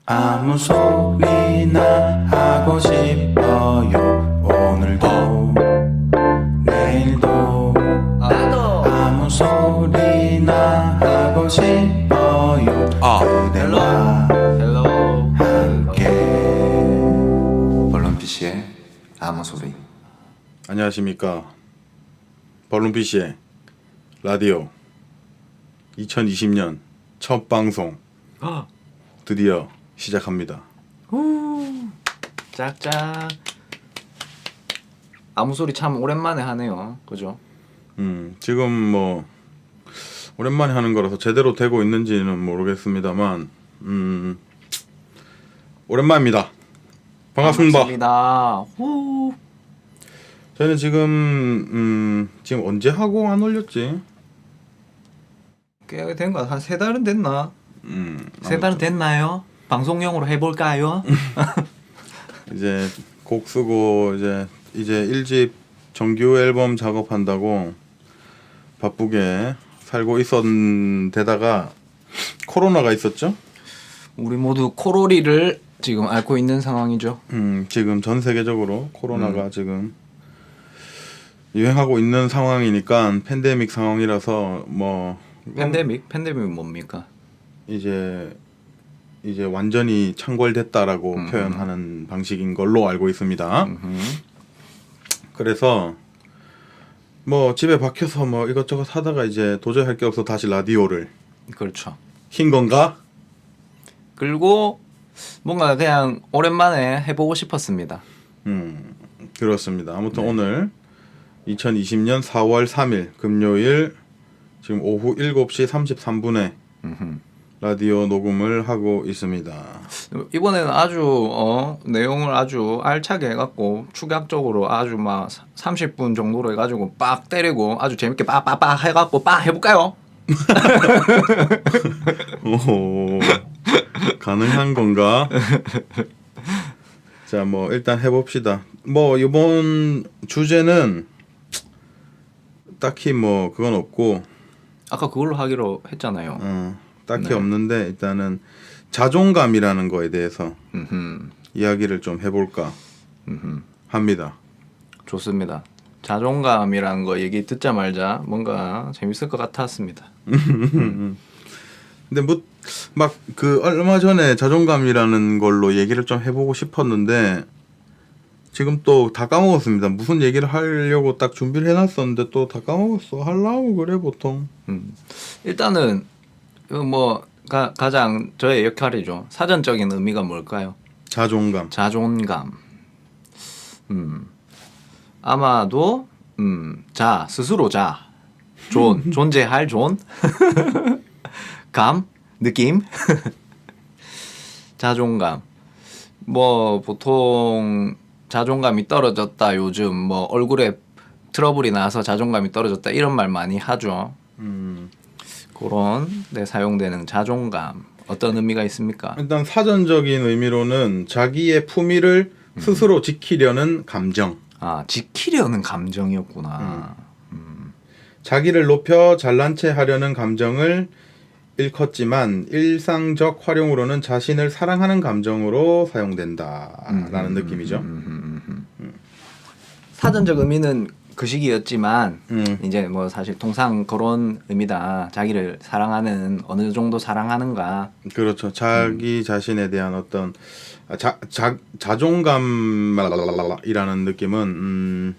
아무 소리나 하고 싶어요. 오늘도 내일도 나도 아무 소리나 하고 싶어요. 그대와 헬로 함께. 벌룬피쉬의 아무 소리. 안녕하십니까. 벌룬피쉬의 라디오 2020년 첫 방송 드디어 시작합니다. 짝짝. 아무 소리 참 오랜만에 하네요. 그죠? 지금 뭐 오랜만에 하는 거라서 제대로 되고 있는지는 모르겠습니다만 오랜만입니다. 반갑습니다. 반갑습니다. 후. 저희는 지금 언제 하고 안 올렸지? 꽤 된 거 한 3달은 됐나? 세 아무튼 달은 됐나요? 방송용으로 해볼까요? 이제 곡 쓰고 이제 1집 정규 앨범 작업한다고 바쁘게 살고 있었는데다가 코로나가 있었죠. 우리 모두 코로리를 지금 앓고 있는 상황이죠. 지금 전 세계적으로 코로나가 지금 유행하고 있는 상황이니까 팬데믹 상황이라서 뭐 팬데믹 뭡니까? 이제 완전히 창궐됐다라고 표현하는 방식인 걸로 알고 있습니다. 그래서 뭐 집에 박혀서 뭐 이것저것 하다가 이제 도저히 할 게 없어 다시 라디오를 그렇죠. 킨 건가? 그리고 뭔가 그냥 오랜만에 해보고 싶었습니다. 그렇습니다. 아무튼 오늘 2020년 4월 3일 금요일 지금 오후 7시 33분에 라디오 녹음을 하고 있습니다. 이번에는 아주 내용을 아주 알차게 해갖고 축약적으로 아주 막 30분 정도로 해가지고 빡 때리고 아주 재밌게 빡빡빡 해갖고 빡 해볼까요? 오, 가능한 건가? 자, 뭐 일단 해봅시다. 뭐 이번 주제는 딱히 뭐 그건 없고 아까 그걸로 하기로 했잖아요. 딱히 네. 없는데 일단은 자존감이라는 거에 대해서 음흠. 이야기를 좀 해볼까 합니다. 좋습니다. 자존감이라는 거 얘기 듣자 말자 뭔가 재밌을 것 같았습니다. 근데 뭐 막 그 얼마 전에 자존감이라는 걸로 얘기를 좀 해보고 싶었는데 지금 또 다 까먹었습니다. 무슨 얘기를 하려고 딱 준비를 해놨었는데 또 다 까먹었어. 하려고 그래 보통. 일단은 뭐 가장 저의 역할이죠. 사전적인 의미가 뭘까요? 자존감. 자존감. 아마도 스스로 존재할 감 느낌 자존감. 뭐 보통 자존감이 떨어졌다 요즘 뭐 얼굴에 트러블이 나서 자존감이 떨어졌다 이런 말 많이 하죠. 그런 데 사용되는 자존감 어떤 의미가 있습니까? 일단 사전적인 의미로는 자기의 품위를 스스로 지키려는 감정. 아 지키려는 감정이었구나. 자기를 높여 잘난 체 하려는 감정을 일컫지만 일상적 활용으로는 자신을 사랑하는 감정으로 사용된다라는 느낌이죠. 사전적 의미는 그 시기였지만 이제 뭐 사실 통상 그런 의미다. 자기를 사랑하는 어느 정도 사랑하는가. 그렇죠. 자기 자신에 대한 어떤 자존감이라는 느낌은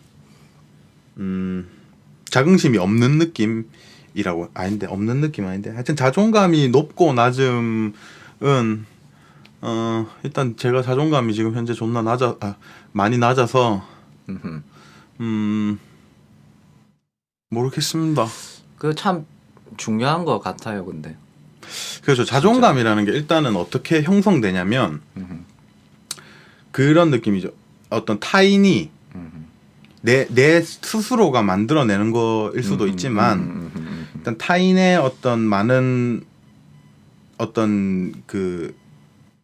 자긍심이 없는 느낌이라고 아닌데 없는 느낌 아닌데 하여튼 자존감이 높고 낮음은 일단 제가 자존감이 지금 현재 존나 많이 낮아서 모르겠습니다. 그 참 중요한 것 같아요. 근데 그렇죠. 자존감이라는 게 일단은 어떻게 형성되냐면 그런 느낌이죠. 어떤 타인이 내 스스로가 만들어내는 거일 수도 있지만 일단 타인의 어떤 많은 어떤 그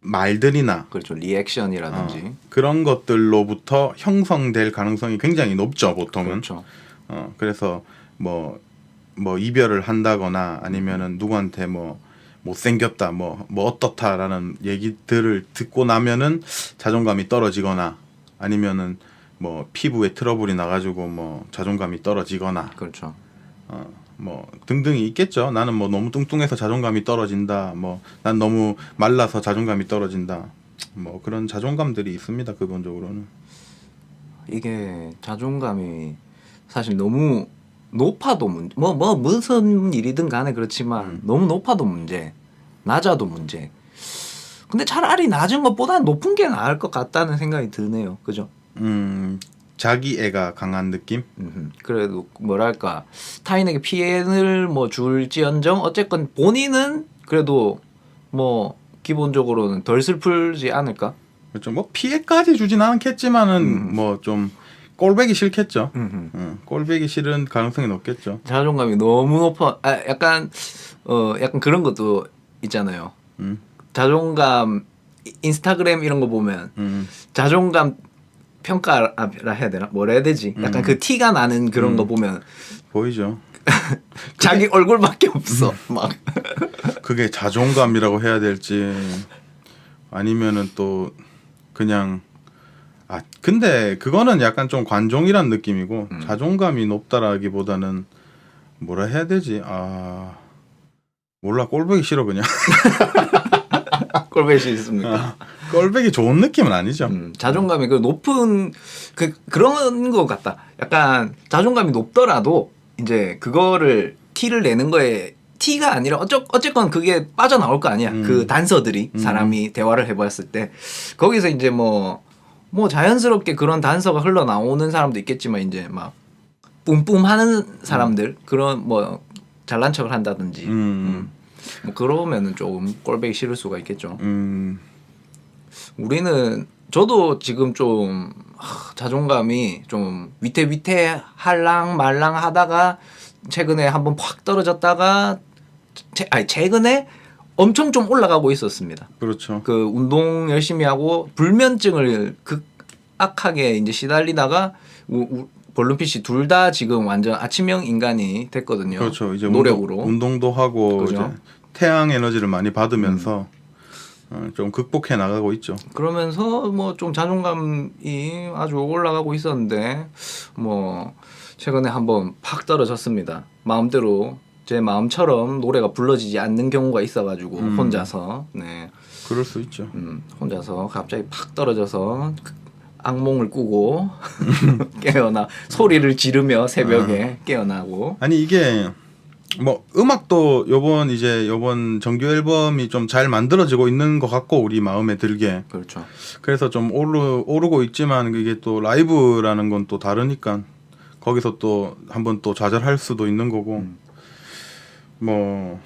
말들이나 그렇죠. 리액션이라든지 그런 것들로부터 형성될 가능성이 굉장히 높죠. 보통은. 그렇죠. 그래서 뭐 이별을 한다거나 아니면은 누구한테 뭐 못생겼다 뭐 어떻다라는 얘기들을 듣고 나면은 자존감이 떨어지거나 아니면은 뭐 피부에 트러블이 나가지고 뭐 자존감이 떨어지거나 그렇죠. 뭐 등등이 있겠죠. 나는 뭐 너무 뚱뚱해서 자존감이 떨어진다. 뭐 난 너무 말라서 자존감이 떨어진다. 뭐 그런 자존감들이 있습니다. 근본적으로는. 이게 자존감이 사실 너무 높아도 문제, 뭐 무슨 일이든 간에 그렇지만 너무 높아도 문제, 낮아도 문제. 근데 차라리 낮은 것보다 높은 게 나을 것 같다는 생각이 드네요. 그죠? 자기 애가 강한 느낌? 그래도 뭐랄까 타인에게 피해를 뭐 줄지언정 어쨌건 본인은 그래도 뭐 기본적으로는 덜 슬프지 않을까? 그렇죠. 뭐 피해까지 주진 않겠지만은 뭐 좀 꼴배기 싫겠죠. 꼴배기 싫은 가능성이 높겠죠. 자존감이 너무 높아. 약간 약간 그런 것도 있잖아요. 자존감 인스타그램 이런 거 보면 자존감 평가라 해야 되나? 뭐라 해야 되지? 약간 그 티가 나는 그런 거 보면 보이죠. 자기 얼굴밖에 없어. 막 그게 자존감이라고 해야 될지 아니면은 또 그냥 근데 그거는 약간 좀 관종이란 느낌이고 자존감이 높다라기보다는 뭐라 해야 되지? 몰라. 꼴보기 싫어 그냥. 꼴배시 있습니까? 꼴보기 좋은 느낌은 아니죠. 자존감이 그 높은 그런 것 같다. 약간 자존감이 높더라도 이제 그거를 티를 내는 거에 티가 아니라 어쨌건 그게 빠져나올 거 아니야. 그 단서들이 사람이 대화를 해봤을 때 거기서 이제 뭐 자연스럽게 그런 단서가 흘러나오는 사람도 있겠지만 이제 막 뿜뿜하는 사람들 그런 뭐 잘난 척을 한다든지 뭐 그러면은 조금 꼴보기 싫을 수가 있겠죠. 우리는 저도 지금 좀 자존감이 좀 위태위태 할랑 말랑 하다가 최근에 한번 팍 떨어졌다가 최근에 엄청 좀 올라가고 있었습니다. 그렇죠. 그 운동 열심히 하고 불면증을 극악하게 이제 시달리다가 볼룸피쉬 둘 다 지금 완전 아침형 인간이 됐거든요. 그렇죠. 이제 노력으로 운동도 하고 그죠? 이제 태양 에너지를 많이 받으면서 좀 극복해 나가고 있죠. 그러면서 뭐 좀 자존감이 아주 올라가고 있었는데 뭐 최근에 한번 팍 떨어졌습니다. 마음대로 제 마음처럼 노래가 불러지지 않는 경우가 있어가지고 혼자서 그럴 수 있죠. 혼자서 갑자기 팍 떨어져서 악몽을 꾸고 깨어나 소리를 지르며 새벽에 깨어나고. 아니 이게 뭐 음악도 요번 정규 앨범이 좀 잘 만들어지고 있는 것 같고 우리 마음에 들게. 그렇죠. 그래서 좀 오르고 있지만 이게 또 라이브라는 건 또 다르니까 거기서 또 한번 또 좌절할 수도 있는 거고 뭐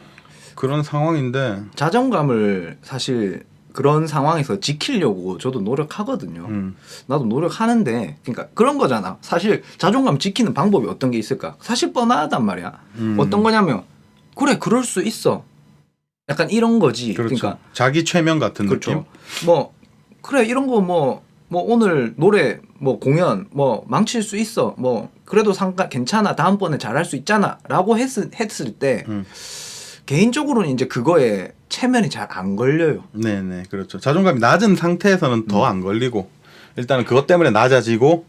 그런 상황인데 자존감을 사실 그런 상황에서 지키려고 저도 노력하거든요. 나도 노력하는데 그러니까 그런 거잖아. 사실 자존감 지키는 방법이 어떤 게 있을까? 사실 뻔하단 말이야. 어떤 거냐면 그래 그럴 수 있어. 약간 이런 거지. 그렇죠. 그러니까 자기 최면 같은 그렇죠. 느낌. 뭐 그래 이런 거 뭐 오늘 노래 뭐 공연 뭐 망칠 수 있어. 뭐 그래도 괜찮아. 다음번에 잘할 수 있잖아라고 했을 때 개인적으로는 이제 그거에 체면이 잘 안 걸려요. 네네 그렇죠. 자존감이 낮은 상태에서는 더 안 걸리고 일단은 그것 때문에 낮아지고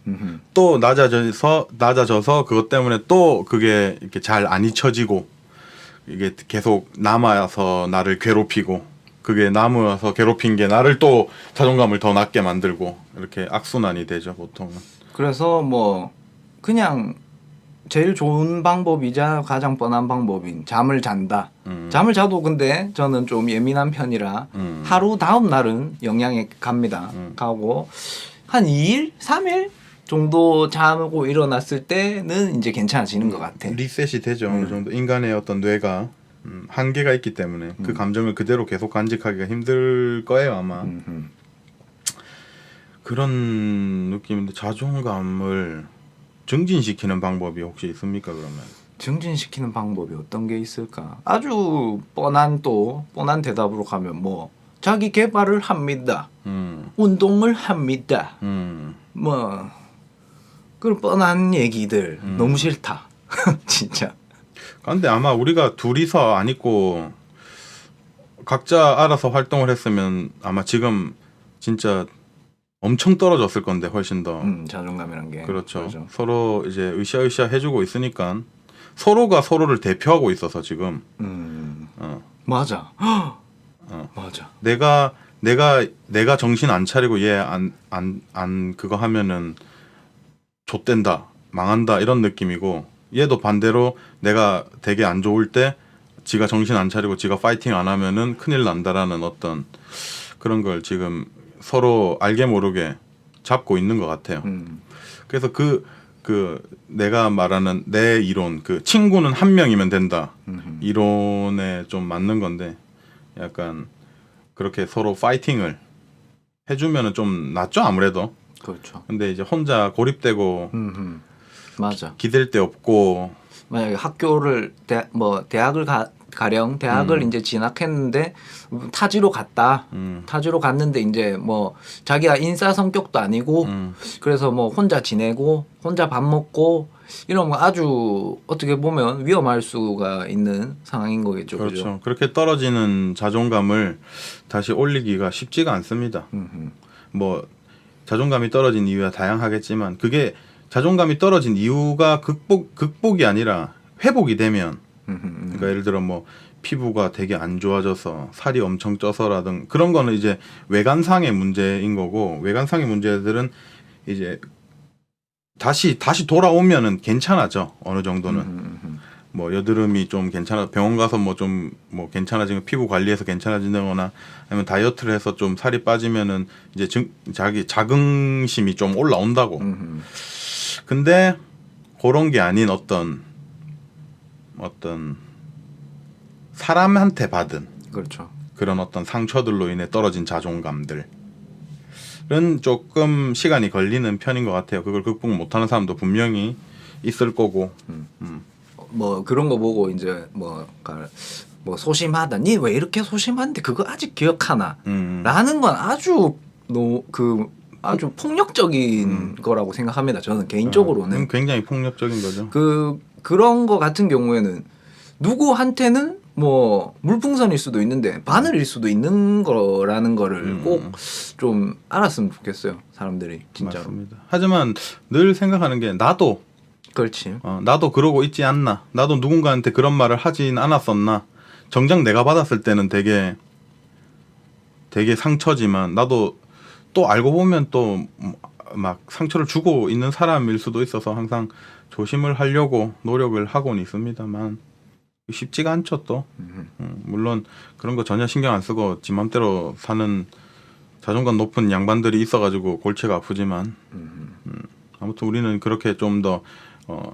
또 낮아져서 그것 때문에 또 그게 이렇게 잘 안 잊혀지고 이게 계속 남아서 나를 괴롭히고 그게 남아서 괴롭힌 게 나를 또 자존감을 더 낮게 만들고 이렇게 악순환이 되죠 보통은. 그래서 뭐 그냥 제일 좋은 방법이자 가장 뻔한 방법인 잠을 잔다. 잠을 자도 근데 저는 좀 예민한 편이라 하루 다음 날은 영향이 갑니다. 가고 한 2일, 3일 정도 자고 일어났을 때는 이제 괜찮아지는 것 같아. 리셋이 되죠. 어느 정도 인간의 어떤 뇌가 한계가 있기 때문에 그 감정을 그대로 계속 간직하기가 힘들 거예요 아마. 그런 느낌인데 자존감을 증진시키는 방법이 혹시 있습니까 그러면? 증진시키는 방법이 어떤 게 있을까? 아주 뻔한 대답으로 가면 뭐 자기 개발을 합니다. 운동을 합니다. 뭐 그런 뻔한 얘기들 너무 싫다. 진짜. 근데 아마 우리가 둘이서 안 있고 각자 알아서 활동을 했으면 아마 지금 진짜 엄청 떨어졌을 건데 훨씬 더. 자존감이란 게 그렇죠. 그렇죠. 서로 이제 으쌰으쌰 해주고 있으니까 서로가 서로를 대표하고 있어서 지금. 맞아. 맞아. 내가 정신 안 차리고 얘 안 그거 하면은 좆된다, 망한다 이런 느낌이고 얘도 반대로 내가 되게 안 좋을 때 지가 정신 안 차리고 지가 파이팅 안 하면은 큰일 난다라는 어떤 그런 걸 지금 서로 알게 모르게 잡고 있는 것 같아요. 그래서 그 내가 말하는 내 이론, 그 친구는 한 명이면 된다 이론에 좀 맞는 건데 약간 그렇게 서로 파이팅을 해주면은 좀 낫죠 아무래도. 그렇죠. 근데 이제 혼자 고립되고 맞아. 기댈 데 없고 만약에 학교를 대학을 가령 대학을 이제 진학했는데 타지로 갔다. 타지로 갔는데 이제 뭐 자기가 인싸 성격도 아니고 그래서 뭐 혼자 지내고 혼자 밥 먹고 이런 거 아주 어떻게 보면 위험할 수가 있는 상황인 거겠죠. 그렇죠. 그죠? 그렇게 떨어지는 자존감을 다시 올리기가 쉽지가 않습니다. 뭐 자존감이 떨어진 이유가 다양하겠지만 그게 자존감이 떨어진 이유가 극복이 아니라 회복이 되면 그러니까 예를 들어 뭐 피부가 되게 안 좋아져서 살이 엄청 쪄서라든 그런 거는 이제 외관상의 문제인 거고 외관상의 문제들은 이제 다시 돌아오면은 괜찮아져 어느 정도는 뭐 여드름이 좀 괜찮아 병원 가서 뭐 좀 뭐 괜찮아지면 피부 관리해서 괜찮아진다거나 아니면 다이어트를 해서 좀 살이 빠지면은 이제 자기 자긍심이 좀 올라온다고. 근데 그런 게 아닌 어떤 사람한테 받은 그렇죠. 그런 어떤 상처들로 인해 떨어진 자존감들은 조금 시간이 걸리는 편인 것 같아요. 그걸 극복 못하는 사람도 분명히 있을 거고. 뭐 그런 거 보고 이제 뭐 소심하다. 니 왜 이렇게 소심한데 그거 아직 기억하나? 라는 건 아주 아주 폭력적인 거라고 생각합니다. 저는 개인적으로는 굉장히 폭력적인 거죠. 그런 거 같은 경우에는 누구한테는 뭐 물풍선일 수도 있는데 바늘일 수도 있는 거라는 거를 꼭 좀 알았으면 좋겠어요. 사람들이 진짜로. 맞습니다. 하지만 늘 생각하는 게 나도 그렇지. 나도 그러고 있지 않나. 나도 누군가한테 그런 말을 하진 않았었나. 정작 내가 받았을 때는 되게 상처지만 나도 또 알고 보면 또 막 상처를 주고 있는 사람일 수도 있어서 항상 조심을 하려고 노력을 하고는 있습니다만 쉽지가 않죠 또. 물론 그런 거 전혀 신경 안 쓰고 지 맘대로 사는 자존감 높은 양반들이 있어가지고 골치가 아프지만 아무튼 우리는 그렇게 좀 더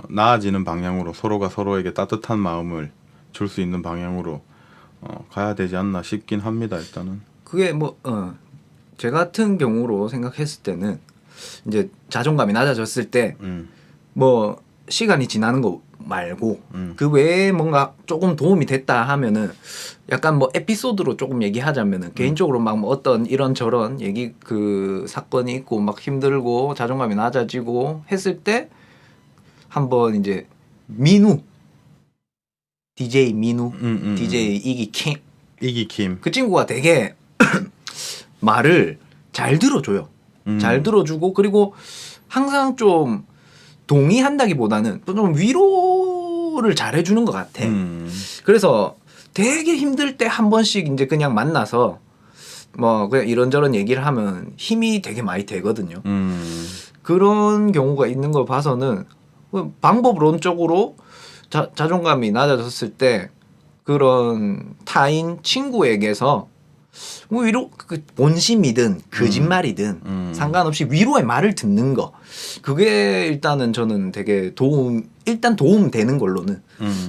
나아지는 방향으로 서로가 서로에게 따뜻한 마음을 줄 수 있는 방향으로 가야 되지 않나 싶긴 합니다. 일단은 그게 제 같은 경우로 생각했을 때는 이제 자존감이 낮아졌을 때 뭐 시간이 지나는 거 말고 그 외에 뭔가 조금 도움이 됐다 하면은 약간 뭐 에피소드로 조금 얘기하자면은 개인적으로 막 뭐 어떤 이런저런 얘기 그 사건이 있고 막 힘들고 자존감이 낮아지고 했을 때 한번 이제 민우 DJ 민우 DJ 이기킴 그 친구가 되게 말을 잘 들어줘요. 잘 들어주고 그리고 항상 좀 동의한다기보다는 좀 위로를 잘해주는 것 같아. 그래서 되게 힘들 때 한 번씩 이제 그냥 만나서 뭐 그냥 이런저런 얘기를 하면 힘이 되게 많이 되거든요. 그런 경우가 있는 걸 봐서는 방법론적으로 자존감이 낮아졌을 때 그런 타인 친구에게서 뭐 위로 본심이든 거짓말이든 상관없이 위로의 말을 듣는 거 그게 일단은 저는 되게 도움 되는 걸로는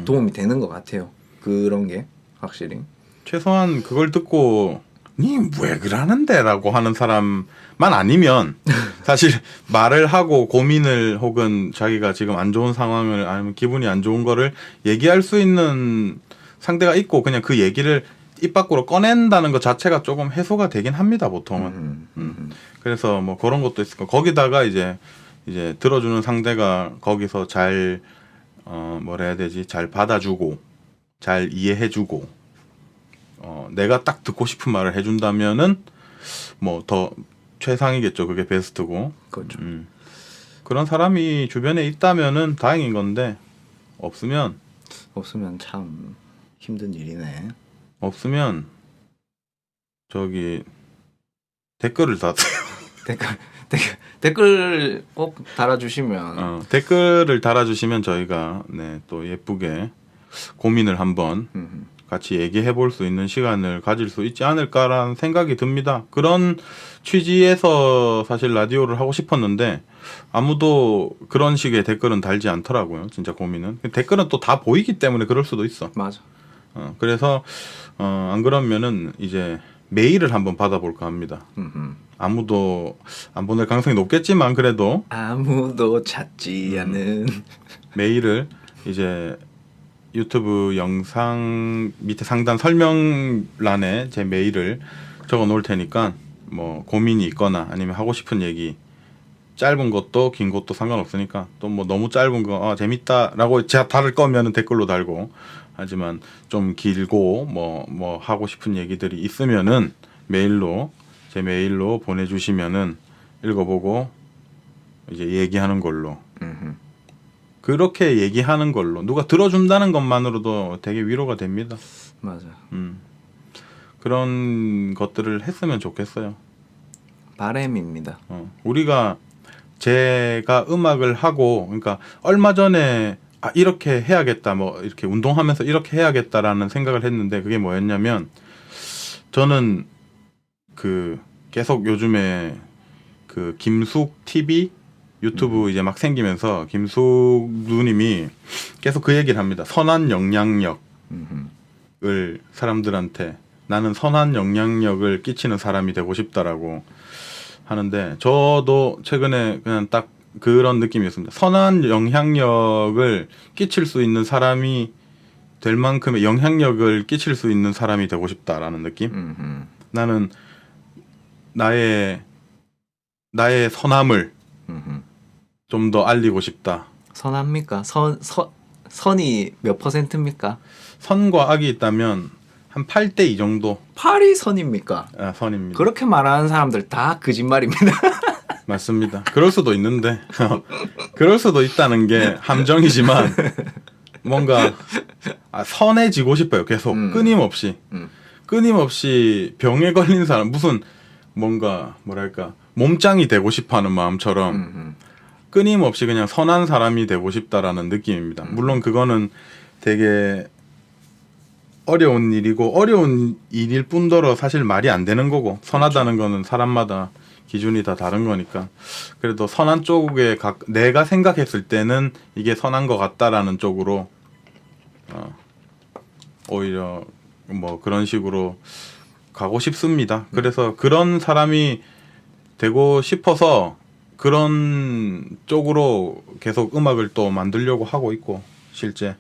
도움이 되는 것 같아요. 그런 게 확실히 최소한 그걸 듣고 니 왜 그러는데 라고 하는 사람만 아니면 사실 말을 하고 고민을 혹은 자기가 지금 안 좋은 상황을 아니면 기분이 안 좋은 거를 얘기할 수 있는 상대가 있고 그냥 그 얘기를 입 밖으로 꺼낸다는 것 자체가 조금 해소가 되긴 합니다 보통은. 그래서 뭐 그런 것도 있을 거. 거기다가 이제 들어주는 상대가 거기서 잘 뭐라 해야 되지? 잘 받아주고 잘 이해해주고 내가 딱 듣고 싶은 말을 해준다면은 뭐 더 최상이겠죠. 그게 베스트고. 그렇죠. 그런 사람이 주변에 있다면은 다행인 건데 없으면 참 힘든 일이네. 없으면 저기 댓글을 달아주세요. 댓글 꼭 달아주시면 댓글을 달아주시면 저희가 네, 또 예쁘게 고민을 한번 같이 얘기해 볼 수 있는 시간을 가질 수 있지 않을까라는 생각이 듭니다. 그런 취지에서 사실 라디오를 하고 싶었는데 아무도 그런 식의 댓글은 달지 않더라고요. 진짜 고민은. 댓글은 또 다 보이기 때문에 그럴 수도 있어. 맞아. 그래서 안 그러면은 이제 메일을 한번 받아볼까 합니다. 아무도 안 보낼 가능성이 높겠지만 그래도 아무도 찾지 않은 메일을 이제 유튜브 영상 밑에 상단 설명란에 제 메일을 적어 놓을 테니까 뭐 고민이 있거나 아니면 하고 싶은 얘기 짧은 것도 긴 것도 상관없으니까 또 뭐 너무 짧은 거 재밌다라고 제가 다를 거면은 댓글로 달고 하지만 좀 길고 뭐 하고 싶은 얘기들이 있으면은 메일로 제 메일로 보내주시면은 읽어보고 이제 얘기하는 걸로 그렇게 얘기하는 걸로 누가 들어준다는 것만으로도 되게 위로가 됩니다. 맞아. 그런 것들을 했으면 좋겠어요. 바램입니다. 우리가 제가 음악을 하고 그러니까 얼마 전에 이렇게 해야겠다 뭐 이렇게 운동하면서 이렇게 해야겠다라는 생각을 했는데 그게 뭐였냐면 저는 그 계속 요즘에 그 김숙 TV 유튜브 이제 막 생기면서 김숙 누님이 계속 그 얘기를 합니다. 선한 영향력을 사람들한테 나는 선한 영향력을 끼치는 사람이 되고 싶다라고 하는데 저도 최근에 그냥 딱 그런 느낌이었습니다. 선한 영향력을 끼칠 수 있는 사람이 될 만큼의 영향력을 끼칠 수 있는 사람이 되고 싶다라는 느낌. 나는 나의 선함을 좀 더 알리고 싶다. 선합니까? 선이 몇 %입니까? 선과 악이 있다면 한 8대 2 정도. 8이 선입니까? 선입니다. 그렇게 말하는 사람들 다 거짓말입니다. 맞습니다. 그럴 수도 있는데 그럴 수도 있다는 게 함정이지만 뭔가 선해지고 싶어요. 계속 끊임없이 병에 걸린 사람 무슨 뭔가 뭐랄까 몸짱이 되고 싶어하는 마음처럼 끊임없이 그냥 선한 사람이 되고 싶다라는 느낌입니다. 물론 그거는 되게 어려운 일이고 어려운 일일 뿐더러 사실 말이 안 되는 거고 선하다는 거는 사람마다 기준이 다 다른 거니까 그래도 선한 쪽에 내가 생각했을 때는 이게 선한 것 같다라는 쪽으로 오히려 뭐 그런 식으로 가고 싶습니다. 그래서 그런 사람이 되고 싶어서 그런 쪽으로 계속 음악을 또 만들려고 하고 있고 실제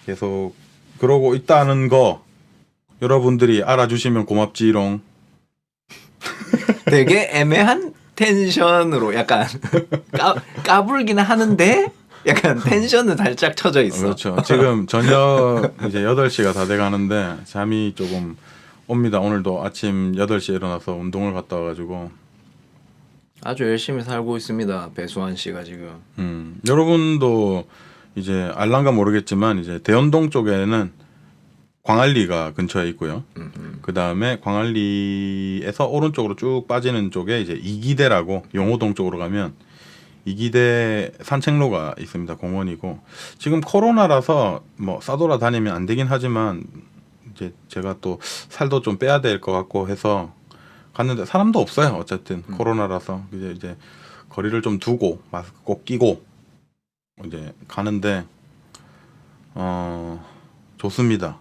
계속 그러고 있다는 거 여러분들이 알아주시면 고맙지롱. 되게 애매한 텐션으로 약간 까불기는 하는데 약간 텐션은 살짝 쳐져 있어. 그렇죠. 지금 저녁 이제 8시가 다 돼가는데 잠이 조금 옵니다. 오늘도 아침 8시에 일어나서 운동을 갔다 와가지고 아주 열심히 살고 있습니다. 배수환 씨가 지금. 여러분도 이제 알란가 모르겠지만 이제 대연동 쪽에는 광안리가 근처에 있고요. 그 다음에 광안리에서 오른쪽으로 쭉 빠지는 쪽에 이제 이기대라고 용호동 쪽으로 가면 이기대 산책로가 있습니다. 공원이고 지금 코로나라서 뭐 싸돌아 다니면 안 되긴 하지만 이제 제가 또 살도 좀 빼야 될 것 같고 해서 갔는데 사람도 없어요. 어쨌든 코로나라서 이제 거리를 좀 두고 마스크 꼭 끼고 이제 가는데 좋습니다.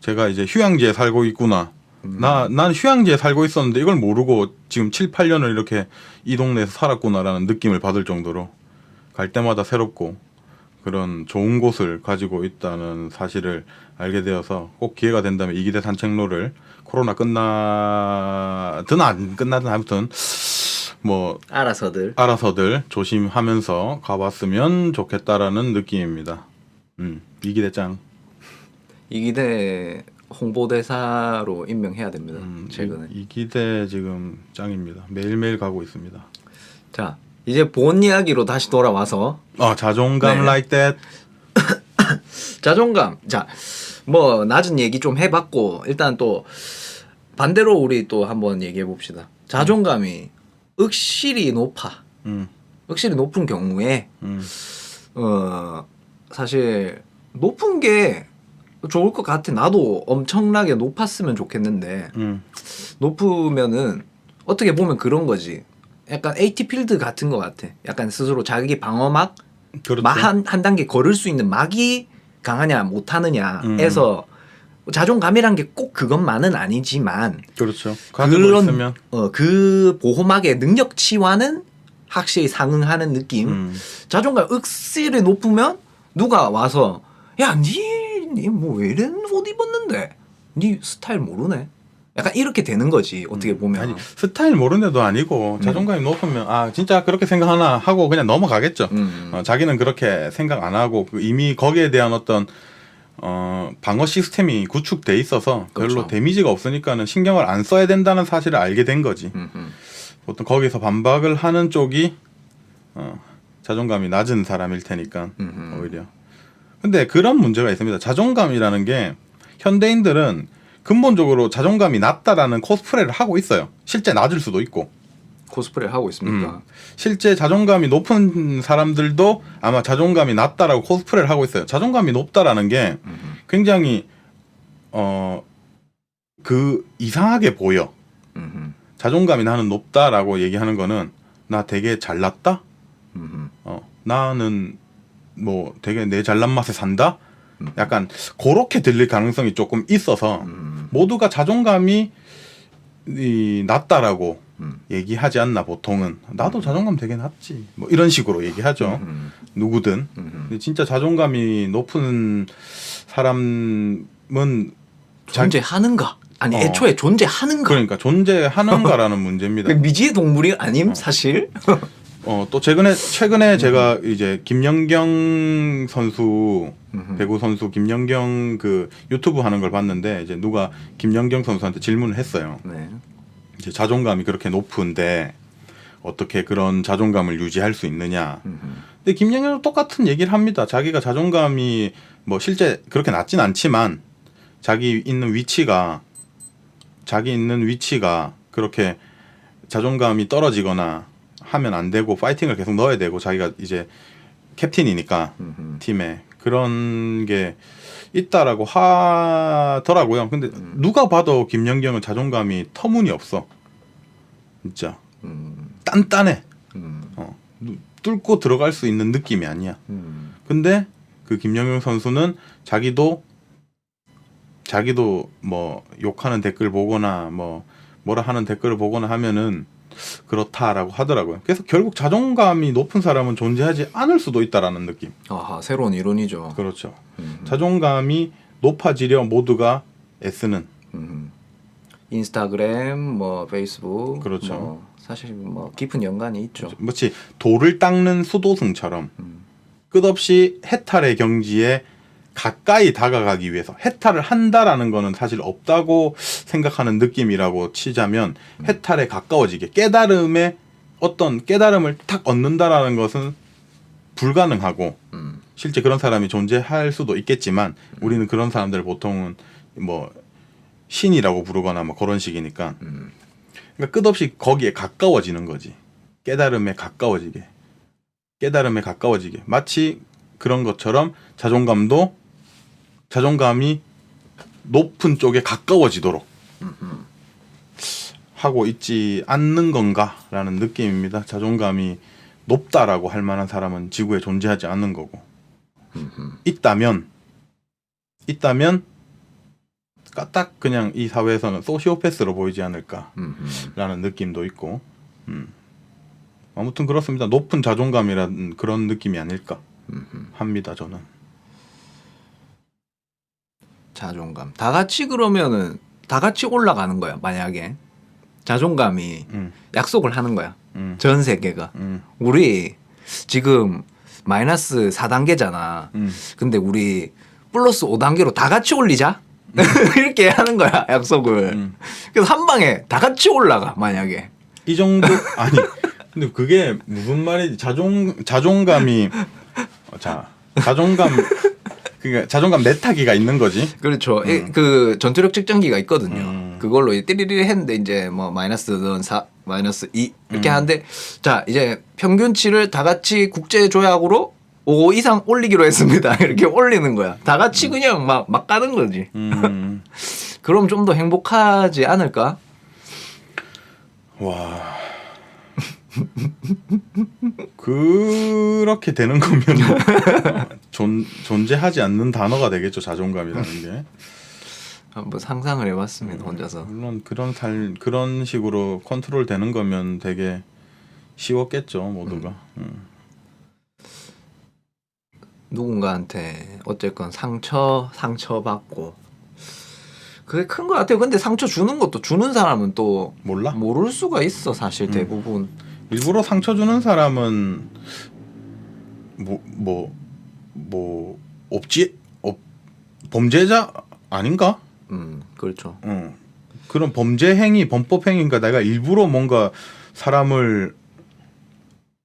제가 이제 휴양지에 살고 있구나. 난 휴양지에 살고 있었는데 이걸 모르고 지금 7, 8년을 이렇게 이 동네에서 살았구나라는 느낌을 받을 정도로 갈 때마다 새롭고 그런 좋은 곳을 가지고 있다는 사실을 알게 되어서 꼭 기회가 된다면 이기대 산책로를 코로나 끝나든 안 끝나든 아무튼 뭐 알아서들 조심하면서 가봤으면 좋겠다라는 느낌입니다. 이기대 짱. 이기대 홍보대사로 임명해야 됩니다. 최근에. 이기대 지금 짱입니다. 매일매일 가고 있습니다. 자, 이제 본 이야기로 다시 돌아와서 자존감 네. like that. 자존감. 자, 뭐 낮은 얘기 좀 해봤고 일단 또 반대로 우리 또 한번 얘기해 봅시다. 자존감이 억실이 높아. 음, 억실이 높은 경우에 음, 사실 높은 게 좋을 것 같아. 나도 엄청나게 높았으면 좋겠는데 높으면은 어떻게 보면 그런 거지. 약간 AT 필드 같은 것 같아. 약간 스스로 자기 방어막 그렇죠. 한 단계 걸을 수 있는 막이 강하냐 못하느냐에서 자존감이란 게 꼭 그것만은 아니지만 그렇죠. 가지고 있으면 그 보호막의 능력치와는 확실히 상응하는 느낌. 자존감 억실이 높으면 누가 와서 야, 니 뭐 왜 이런 옷 입었는데? 니 스타일 모르네? 약간 이렇게 되는 거지 어떻게 보면. 아니 스타일 모르는 데도 아니고 자존감이 높으면 진짜 그렇게 생각하나 하고 그냥 넘어가겠죠. 자기는 그렇게 생각 안 하고 이미 거기에 대한 어떤 방어 시스템이 구축돼 있어서 별로 그렇죠. 데미지가 없으니까는 신경을 안 써야 된다는 사실을 알게 된 거지. 보통 거기서 반박을 하는 쪽이 자존감이 낮은 사람일 테니까 오히려. 근데 그런 문제가 있습니다. 자존감이라는 게 현대인들은 근본적으로 자존감이 낮다라는 코스프레를 하고 있어요. 실제 낮을 수도 있고. 코스프레를 하고 있습니까? 실제 자존감이 높은 사람들도 아마 자존감이 낮다라고 코스프레를 하고 있어요. 자존감이 높다라는 게 굉장히 이상하게 보여. 자존감이 나는 높다라고 얘기하는 거는 나 되게 잘났다. 나는 뭐 되게 내 잘난 맛에 산다. 약간 그렇게 들릴 가능성이 조금 있어서 모두가 자존감이 낮다라고 얘기하지 않나 보통은. 나도 자존감 되게 낮지 뭐 이런 식으로 얘기하죠. 누구든. 근데 진짜 자존감이 높은 사람은 존재하는가? 아니 애초에 존재하는가? 그러니까 존재하는가라는 문제입니다. 미지의 동물이 아님 사실. 또 최근에 제가 이제 김연경 선수 배구 선수 김연경 그 유튜브 하는 걸 봤는데 이제 누가 김연경 선수한테 질문을 했어요. 네. 이제 자존감이 그렇게 높은데 어떻게 그런 자존감을 유지할 수 있느냐. 근데 김연경은 똑같은 얘기를 합니다. 자기가 자존감이 뭐 실제 그렇게 낮진 않지만 자기 있는 위치가 그렇게 자존감이 떨어지거나 하면 안 되고 파이팅을 계속 넣어야 되고 자기가 이제 캡틴이니까 팀에 그런 게 있다라고 하더라고요. 근데 누가 봐도 김연경은 자존감이 터무니없어. 진짜 단단해. 뚫고 들어갈 수 있는 느낌이 아니야. 근데 그 김연경 선수는 자기도 뭐 욕하는 댓글 보거나 뭐라 하는 댓글을 보거나 하면은 그렇다라고 하더라고요. 그래서 결국 자존감이 높은 사람은 존재하지 않을 수도 있다라는 느낌. 아하, 새로운 이론이죠. 그렇죠. 자존감이 높아지려 모두가 애쓰는. 인스타그램, 뭐 페이스북, 그렇죠. 뭐 사실 뭐 깊은 연관이 있죠. 마치 돌을 닦는 수도승처럼 끝없이 해탈의 경지에 가까이 다가가기 위해서 해탈을 한다라는 거는 사실 없다고 생각하는 느낌이라고 치자면 해탈에 가까워지게 어떤 깨달음을 탁 얻는다라는 것은 불가능하고 실제 그런 사람이 존재할 수도 있겠지만 우리는 그런 사람들을 보통은 뭐 신이라고 부르거나 뭐 그런 식이니까 그러니까 끝없이 거기에 가까워지는 거지. 깨달음에 가까워지게 마치 그런 것처럼 자존감이 높은 쪽에 가까워지도록 하고 있지 않는 건가라는 느낌입니다. 자존감이 높다라고 할 만한 사람은 지구에 존재하지 않는 거고 있다면 까딱 그냥 이 사회에서는 소시오패스로 보이지 않을까라는 느낌도 있고 아무튼 그렇습니다. 높은 자존감이라는 그런 느낌이 아닐까 합니다. 저는. 자존감. 다 같이 그러면은 다 같이 올라가는 거야. 만약에 자존감이 약속을 하는 거야. 전 세계가. 우리 지금 마이너스 4단계잖아. 근데 우리 플러스 5단계로 다 같이 올리자. 이렇게 하는 거야 약속을. 그래서 한 방에 다 같이 올라가 만약에. 이 정도 아니 근데 그게 무슨 말이지 자존감이 자존감 그러니까 자존감 내타기가 있는 거지. 그렇죠. 그 전투력 측정기가 있거든요. 그걸로 띠리리 했는데 이제 뭐 마이너스든 4, 마이너스 2 이렇게 하는데 자 이제 평균치를 다 같이 국제 조약으로 5 이상 올리기로 했습니다. 이렇게 올리는 거야. 다 같이 그냥 막 가는 거지. 그럼 좀 더 행복하지 않을까? 와. 그렇게 되는 거면 존재하지 않는 단어가 되겠죠. 자존감이라는 게. 한번 상상을 해봤습니다. 혼자서. 물론 그런 식으로 컨트롤 되는 거면 되게 쉬웠겠죠. 모두가. 누군가한테 어쨌건 상처 받고 그게 큰 것 같아요. 근데 상처 주는 것도 주는 사람은 또 몰라? 모를 수가 있어. 사실 대부분. 일부러 상처 주는 사람은 범죄자 아닌가? 그렇죠. 그런 범죄 행위, 범법 행위인가 내가 일부러 뭔가 사람을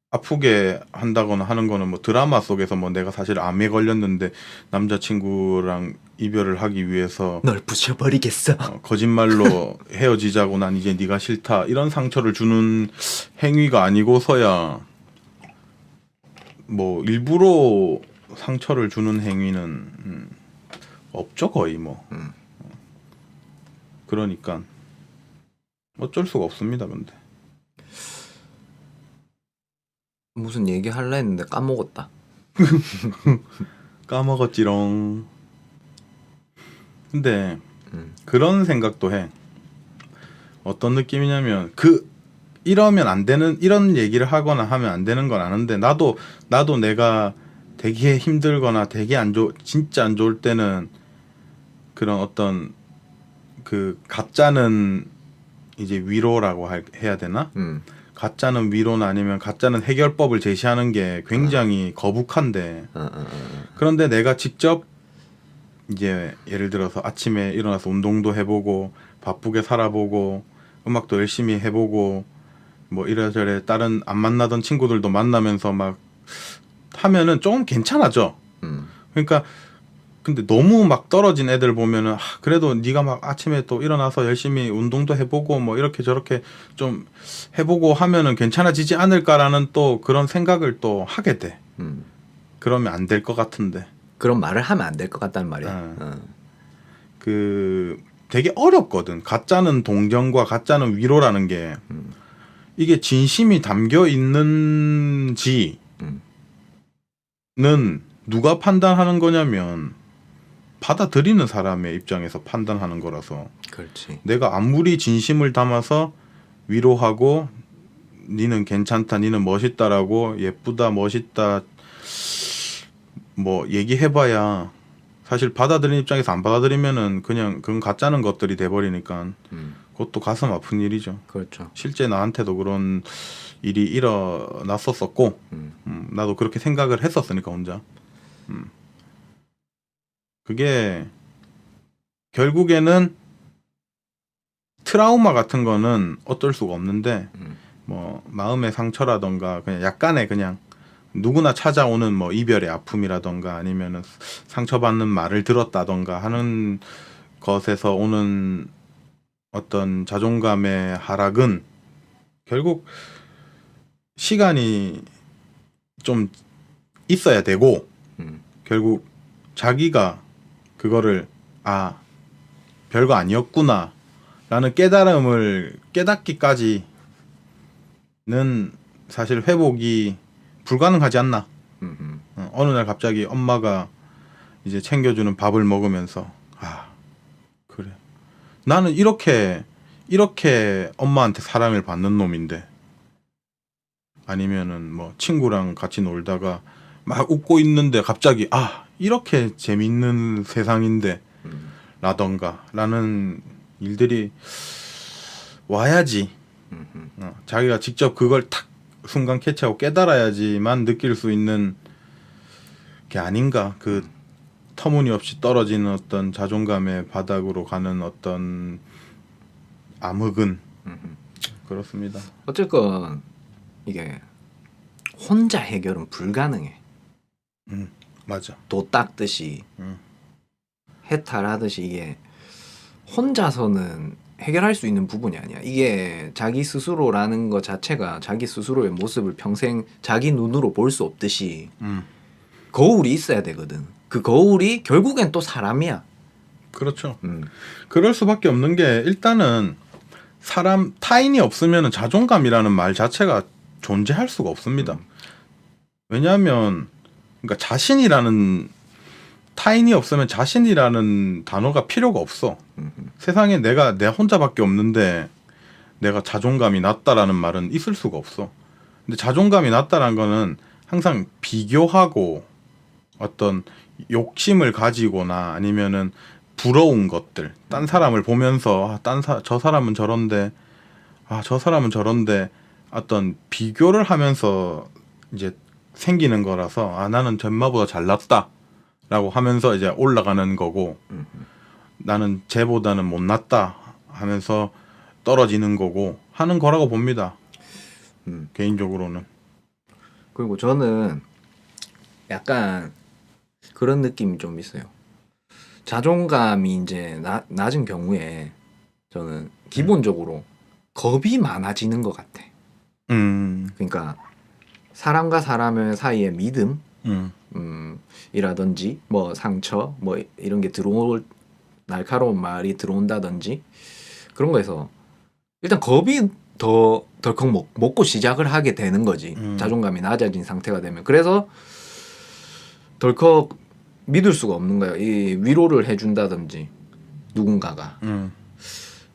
아프게 한다거나 하는 거는 뭐 드라마 속에서 뭐 내가 사실 암에 걸렸는데 남자친구랑 이별을 하기 위해서 널 부셔버리겠어. 거짓말로 헤어지자고 난 이제 네가 싫다 이런 상처를 주는 행위가 아니고서야 뭐 일부러 상처를 주는 행위는 없죠 거의 뭐. 그러니까 어쩔 수가 없습니다. 근데 무슨 얘기 할라 했는데 까먹었다. 까먹었지롱. 근데 그런 생각도 해. 어떤 느낌이냐면 이러면 안 되는 이런 얘기를 하거나 하면 안 되는 건 아는데 나도 내가 되게 힘들거나 되게 진짜 안 좋을 때는 그런 어떤 그 가짜는 이제 위로라고 해야 되나? 가짜는 위로나 아니면 가짜는 해결법을 제시하는 게 굉장히 거북한데 그런데 내가 직접 이제 예를 들어서 아침에 일어나서 운동도 해보고 바쁘게 살아보고 음악도 열심히 해보고 뭐 이래저래 다른 안 만나던 친구들도 만나면서 막 하면은 조금 괜찮아져. 그러니까 근데 너무 막 떨어진 애들 보면은 그래도 네가 막 아침에 또 일어나서 열심히 운동도 해보고 뭐 이렇게 저렇게 좀 해보고 하면은 괜찮아지지 않을까라는 또 그런 생각을 또 하게 돼. 그러면 안 될 것 같은데. 그런 말을 하면 안 될 것 같다는 말이야. 그 되게 어렵거든. 가짜는 동정과 가짜는 위로라는 게 이게 진심이 담겨 있는지는 누가 판단하는 거냐면 받아들이는 사람의 입장에서 판단하는 거라서. 그렇지. 내가 아무리 진심을 담아서 위로하고 니는 괜찮다, 니는 멋있다라고 예쁘다, 멋있다 뭐 얘기해봐야 사실 받아들이는 입장에서 안 받아들이면은 그냥 그건 가짜는 것들이 돼버리니까 그것도 가슴 아픈 일이죠. 그렇죠. 실제 나한테도 그런 일이 일어났었었고 나도 그렇게 생각을 했었으니까 혼자. 그게 결국에는 트라우마 같은 거는 어쩔 수가 없는데 뭐 마음의 상처라던가 그냥 약간의 그냥 누구나 찾아오는 뭐 이별의 아픔이라던가 아니면은 상처받는 말을 들었다던가 하는 것에서 오는 어떤 자존감의 하락은 결국 시간이 좀 있어야 되고 결국 자기가 그거를 별거 아니었구나 라는 깨달음을 깨닫기까지는 사실 회복이 불가능하지 않나. 어느 날 갑자기 엄마가 이제 챙겨주는 밥을 먹으면서 그래 나는 이렇게 엄마한테 사랑을 받는 놈인데 아니면은 뭐 친구랑 같이 놀다가 막 웃고 있는데 갑자기 이렇게 재밌는 세상인데 라던가 라는 일들이 와야지 자기가 직접 그걸 탁 순간 캐치하고 깨달아야지만 느낄 수 있는 게 아닌가. 그 터무니없이 떨어지는 어떤 자존감의 바닥으로 가는 어떤 암흑은 그렇습니다. 어쨌건 이게 혼자 해결은 불가능해. 맞아. 도 닦듯이 음. 해탈하듯이 이게 혼자서는 해결할 수 있는 부분이 아니야. 이게 자기 스스로라는 것 자체가 자기 스스로의 모습을 평생 자기 눈으로 볼 수 없듯이 거울이 있어야 되거든. 그 거울이 결국엔 또 사람이야. 그렇죠. 그럴 수밖에 없는 게 일단은 사람 타인이 없으면 자존감이라는 말 자체가 존재할 수가 없습니다. 왜냐하면 그러니까 자신이라는 타인이 없으면 자신이라는 단어가 필요가 없어. 세상에 내 혼자밖에 없는데 내가 자존감이 낮다라는 말은 있을 수가 없어. 근데 자존감이 낮다라는 거는 항상 비교하고 어떤 욕심을 가지거나 아니면은 부러운 것들, 딴 사람을 보면서 저 사람은 저런데 저 사람은 저런데 어떤 비교를 하면서 이제 생기는 거라서 나는 쟤마보다 잘났다라고 하면서 이제 올라가는 거고 나는 쟤보다는 못났다 하면서 떨어지는 거고 하는 거라고 봅니다. 개인적으로는. 그리고 저는 약간 그런 느낌이 좀 있어요. 자존감이 이제 낮은 경우에 저는 기본적으로 겁이 많아지는 것 같아. 그러니까 사람과 사람 사이의 믿음, 이라든지 뭐 상처, 뭐 이런 게 날카로운 말이 들어온다든지 그런 거에서 일단 겁이 더 덜컥 먹고 시작을 하게 되는 거지. 자존감이 낮아진 상태가 되면. 그래서 덜컥 믿을 수가 없는 거예요. 이 위로를 해준다든지 누군가가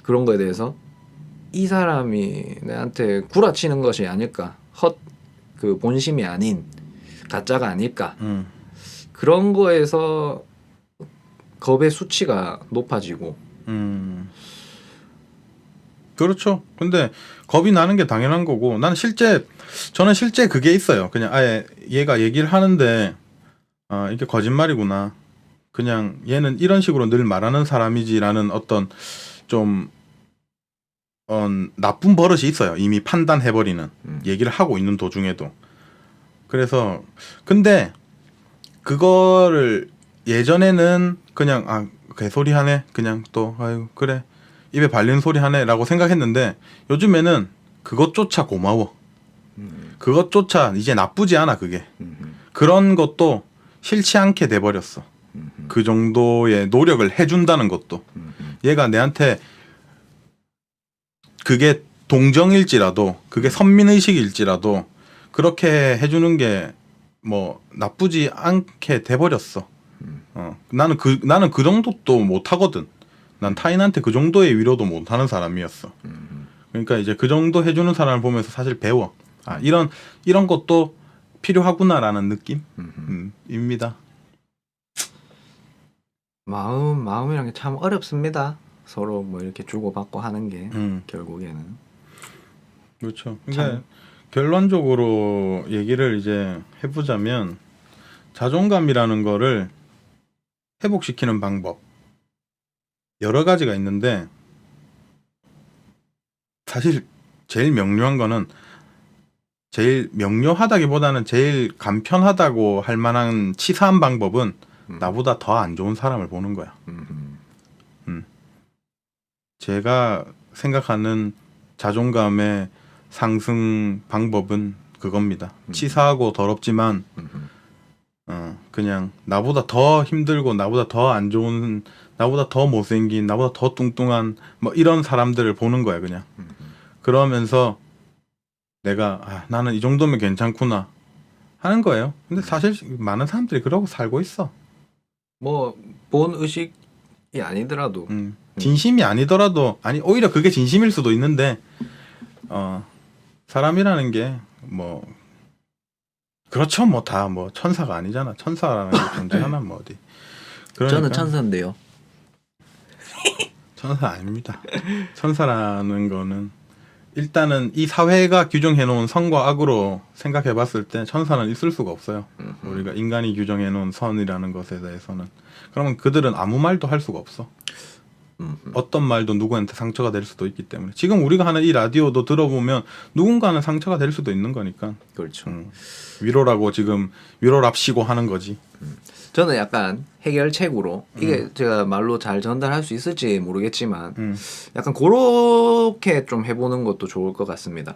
그런 거에 대해서 이 사람이 내한테 구라치는 것이 아닐까, 그 본심이 아닌 가짜가 아닐까, 그런 거에서 겁의 수치가 높아지고. 그렇죠. 근데 겁이 나는 게 당연한 거고 저는 실제 그게 있어요. 그냥 아예 얘가 얘기를 하는데 이게 거짓말이구나. 그냥 얘는 이런 식으로 늘 말하는 사람이지라는 어떤 좀 나쁜 버릇이 있어요. 이미 판단해버리는 얘기를 하고 있는 도중에도. 그래서 근데 그거를 예전에는 그냥 개소리 하네. 그냥 또 아유 그래 입에 발리는 소리 하네라고 생각했는데 요즘에는 그것조차 고마워. 그것조차 이제 나쁘지 않아. 그게 그런 것도 싫지 않게 돼버렸어. 그 정도의 노력을 해준다는 것도 얘가 내한테 그게 동정일지라도 그게 선민의식일지라도 그렇게 해주는 게 뭐 나쁘지 않게 돼버렸어. 나는 그 정도도 못하거든. 난 타인한테 그 정도의 위로도 못하는 사람이었어. 그러니까 이제 그 정도 해주는 사람을 보면서 사실 배워. 이런 것도 필요하구나라는 느낌입니다. 마음이란 게 참 어렵습니다. 서로 뭐 이렇게 주고받고 하는 게 결국에는. 그렇죠. 그러니까 결론적으로 얘기를 이제 해보자면 자존감이라는 거를 회복시키는 방법 여러 가지가 있는데 사실 제일 명료한 거는 제일 명료하다기보다는 제일 간편하다고 할 만한 치사한 방법은 나보다 더 안 좋은 사람을 보는 거야. 제가 생각하는 자존감의 상승 방법은 그겁니다. 치사하고 더럽지만 그냥 나보다 더 힘들고 나보다 더 안 좋은, 나보다 더 못생긴, 나보다 더 뚱뚱한 뭐 이런 사람들을 보는 거야 그냥. 그러면서 내가 나는 이 정도면 괜찮구나 하는 거예요. 근데 사실 많은 사람들이 그러고 살고 있어. 뭐 본 의식이 아니더라도 진심이 아니더라도 오히려 그게 진심일 수도 있는데 사람이라는 게 뭐 그렇죠. 뭐 다 뭐 천사가 아니잖아. 천사라는 게 존재하나 뭐 어디. 그러니까 저는 천사인데요. 천사 아닙니다. 천사라는 거는 일단은 이 사회가 규정해놓은 선과 악으로 생각해봤을 때 천사는 있을 수가 없어요. 우리가 인간이 규정해놓은 선이라는 것에 대해서는. 그러면 그들은 아무 말도 할 수가 없어. 어떤 말도 누구한테 상처가 될 수도 있기 때문에. 지금 우리가 하는 이 라디오도 들어보면 누군가는 상처가 될 수도 있는 거니까. 그렇죠. 위로라고 지금 위로랍시고 하는 거지. 저는 약간 해결책으로 이게 제가 말로 잘 전달할 수 있을지 모르겠지만 약간 그렇게 좀 해보는 것도 좋을 것 같습니다.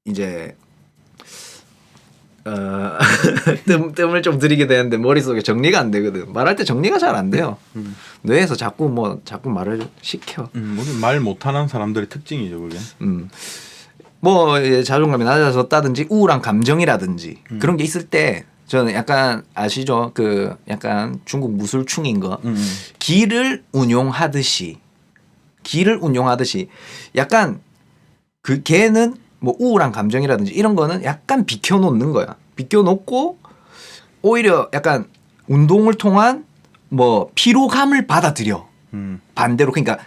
이제 뜸을 좀 들이게 되는데 머릿속에 정리가 안 되거든. 말할 때 정리가 잘 안 돼요. 뇌에서 자꾸 말을 시켜. 우리 말 못하는 사람들의 특징이죠, 그게. 뭐 이제 자존감이 낮아졌다든지 우울한 감정이라든지 그런 게 있을 때 저는 약간 아시죠? 그 약간 중국 무술충인 거 기를 운용하듯이 약간 그 걔는 뭐 우울한 감정이라든지 이런 거는 약간 비켜놓는 거야. 비켜놓고 오히려 약간 운동을 통한 뭐 피로감을 받아들여. 반대로 그러니까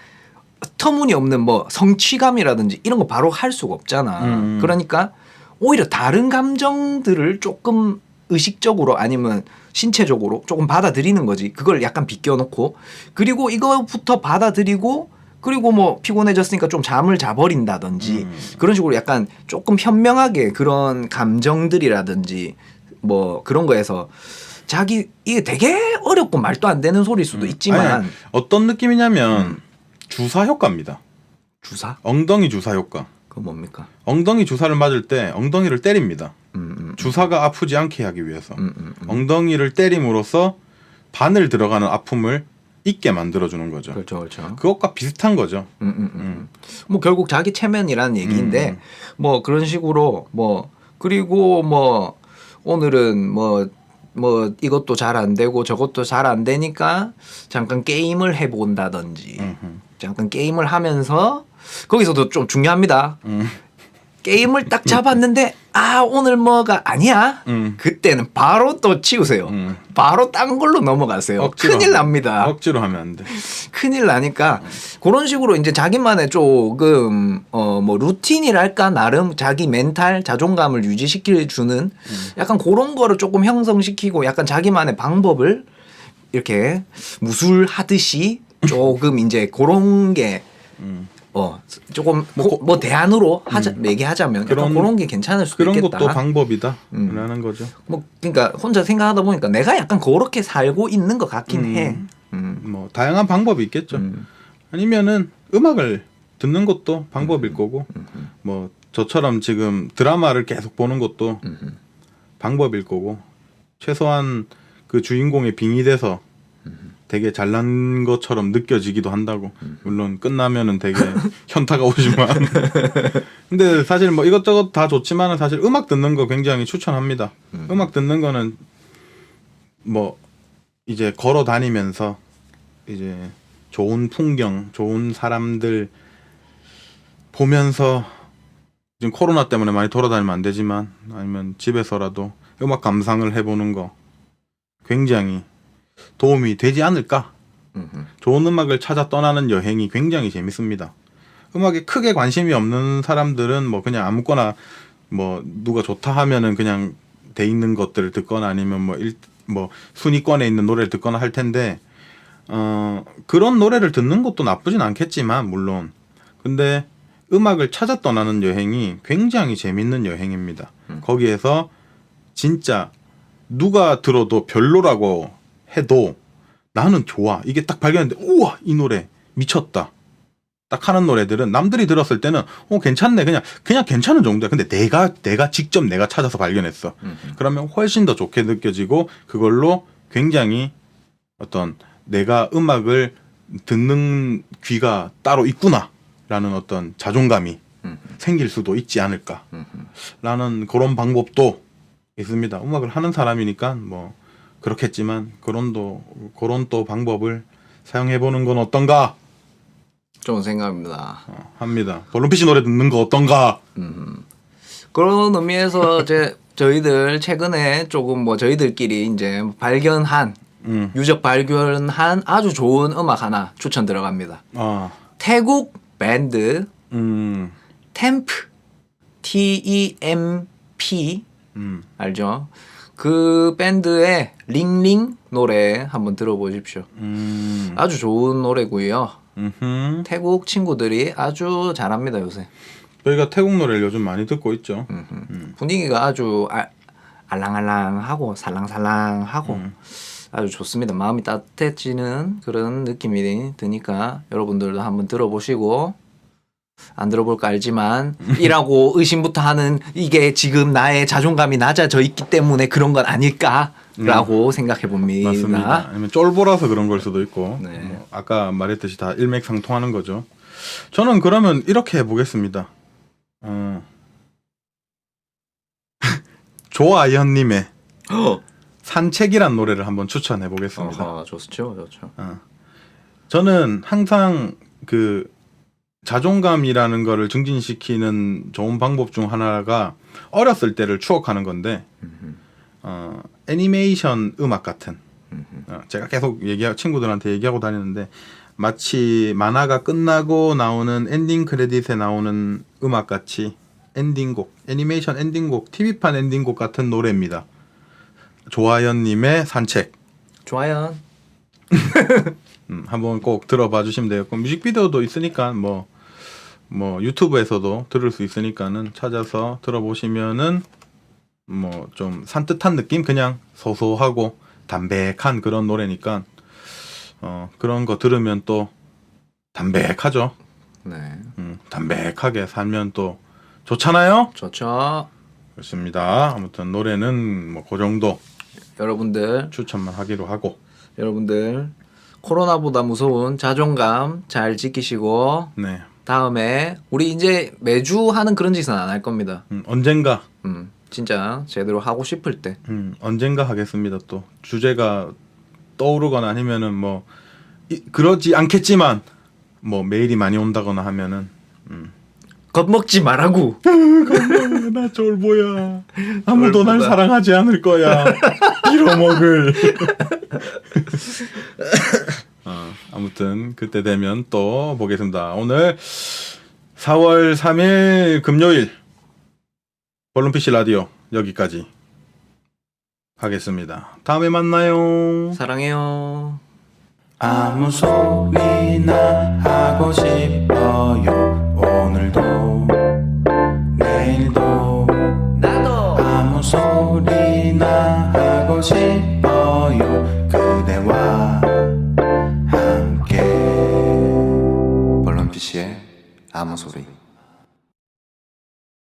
터무니없는 뭐 성취감이라든지 이런 거 바로 할 수가 없잖아. 그러니까 오히려 다른 감정들을 조금 의식적으로 아니면 신체적으로 조금 받아들이는 거지. 그걸 약간 비껴놓고 그리고 이거부터 받아들이고 그리고 뭐 피곤해졌으니까 좀 잠을 자버린다든지 그런 식으로 약간 조금 현명하게 그런 감정들이라든지 뭐 그런 거에서 자기 이게 되게 어렵고 말도 안 되는 소리일 수도 있지만 아니, 어떤 느낌이냐면 주사 효과입니다. 주사? 엉덩이 주사 효과. 그건 뭡니까? 엉덩이 주사를 맞을 때 엉덩이를 때립니다. 주사가 아프지 않게 하기 위해서 엉덩이를 때림으로써 바늘 들어가는 아픔을 있게 만들어주는 거죠. 그렇죠. 그것과 비슷한 거죠. 뭐 결국 자기 체면이라는 얘기인데 뭐 그런 식으로 뭐 그리고 뭐 오늘은 뭐 이것도 잘 안 되고 저것도 잘 안 되니까 잠깐 게임을 해본다든지 잠깐 게임을 하면서 거기서도 좀 중요합니다. 게임을 딱 잡았는데 오늘 뭐가 아니야. 그때는 바로 또 치우세요. 바로 딴 걸로 넘어가세요. 큰일 납니다. 억지로 하면 안 돼. 큰일 나니까 그런 식으로 이제 자기만의 조금 뭐 루틴이랄까 나름 자기 멘탈 자존감을 유지시켜 주는 약간 그런 거를 조금 형성시키고 약간 자기만의 방법을 이렇게 무술하듯이 조금 이제 그런 게 조금 뭐 대안으로 얘기하자면 그런 게 괜찮을 수도 그런 있겠다. 것도 방법이다라는 거죠. 뭐 그러니까 혼자 생각하다 보니까 내가 약간 그렇게 살고 있는 것 같긴 해. 뭐 다양한 방법이 있겠죠. 아니면은 음악을 듣는 것도 방법일 거고, 뭐 저처럼 지금 드라마를 계속 보는 것도 방법일 거고, 최소한 그 주인공의 빙의 돼서 되게 잘난 것처럼 느껴지기도 한다고. 물론 끝나면은 되게 현타가 오지만. 근데 사실 뭐 이것저것 다 좋지만은 사실 음악 듣는 거 굉장히 추천합니다. 음악 듣는 거는 뭐 이제 걸어 다니면서 이제 좋은 풍경, 좋은 사람들 보면서 지금 코로나 때문에 많이 돌아다니면 안 되지만 아니면 집에서라도 음악 감상을 해보는 거 굉장히 도움이 되지 않을까. 좋은 음악을 찾아 떠나는 여행이 굉장히 재밌습니다. 음악에 크게 관심이 없는 사람들은 뭐 그냥 아무거나 뭐 누가 좋다 하면은 그냥 돼 있는 것들을 듣거나 아니면 뭐 순위권에 있는 노래를 듣거나 할 텐데 그런 노래를 듣는 것도 나쁘진 않겠지만 물론 근데 음악을 찾아 떠나는 여행이 굉장히 재밌는 여행입니다. 거기에서 진짜 누가 들어도 별로라고 해도 나는 좋아. 이게 딱 발견했는데 우와 이 노래 미쳤다. 딱 하는 노래들은 남들이 들었을 때는 괜찮네. 그냥 괜찮은 정도야. 근데 내가 직접 내가 찾아서 발견했어. 그러면 훨씬 더 좋게 느껴지고 그걸로 굉장히 어떤 내가 음악을 듣는 귀가 따로 있구나라는 어떤 자존감이 생길 수도 있지 않을까라는 그런 방법도 있습니다. 음악을 하는 사람이니까 뭐 그렇겠지만 그런 또 방법을 사용해 보는 건 어떤가? 좋은 생각입니다. 합니다. 볼륨피시 노래 듣는 거 어떤가? 그런 의미에서 저희들 최근에 조금 뭐 저희들끼리 이제 발견한 유적 발견한 아주 좋은 음악 하나 추천 들어갑니다. 태국 밴드 음. 템프 TEMP 알죠? 그 밴드의 링링 노래 한번 들어보십시오. 아주 좋은 노래고요. 태국 친구들이 아주 잘합니다 요새. 저희가 태국 노래를 요즘 많이 듣고 있죠. 분위기가 아주 알랑알랑하고 살랑살랑하고 아주 좋습니다. 마음이 따뜻해지는 그런 느낌이 드니까 여러분들도 한번 들어보시고, 안 들어볼까 알지만 이라고 의심부터 하는 이게 지금 나의 자존감이 낮아져 있기 때문에 그런 건 아닐까라고 생각해 봅니다. 맞습니다. 아니면 쫄보라서 그런 걸 수도 있고 네. 뭐 아까 말했듯이 다 일맥상통하는 거죠. 저는 그러면 이렇게 해보겠습니다. 조아연님의 산책이란 노래를 한번 추천해 보겠습니다. 좋죠, 좋죠. 저는 항상 그 자존감이라는 거를 증진시키는 좋은 방법 중 하나가 어렸을 때를 추억하는 건데 애니메이션 음악 같은 제가 계속 친구들한테 얘기하고 다니는데 마치 만화가 끝나고 나오는 엔딩 크레딧에 나오는 음악 같이 엔딩곡, 애니메이션 엔딩곡, TV판 엔딩곡 같은 노래입니다. 조아연님의 산책. 좋아요. 한번 꼭 들어봐 주시면 되겠고 뮤직비디오도 있으니까 뭐 유튜브에서도 들을 수 있으니까는 찾아서 들어보시면은 뭐 좀 산뜻한 느낌, 그냥 소소하고 담백한 그런 노래니까 그런 거 들으면 또 담백하죠. 네, 담백하게 살면 또 좋잖아요. 좋죠. 그렇습니다. 아무튼 노래는 뭐 그 정도 여러분들 추천만 하기로 하고. 코로나보다 무서운 자존감 잘 지키시고 네. 다음에 우리 이제 매주 하는 그런 짓은 안 할 겁니다. 언젠가 진짜 제대로 하고 싶을 때. 언젠가 하겠습니다. 또 주제가 떠오르거나 아니면은 뭐 그러지 않겠지만 뭐 메일이 많이 온다거나 하면은 겁먹지 말라고. 나 쫄보야. 아무도 날 사랑하지 않을 거야. 빌어먹을. 아무튼 그때 되면 또 보겠습니다. 오늘 4월 3일 금요일 볼륨PC 라디오 여기까지 하겠습니다. 다음에 만나요. 사랑해요. 아무 소리나 하고 싶어요. 오늘도 내일도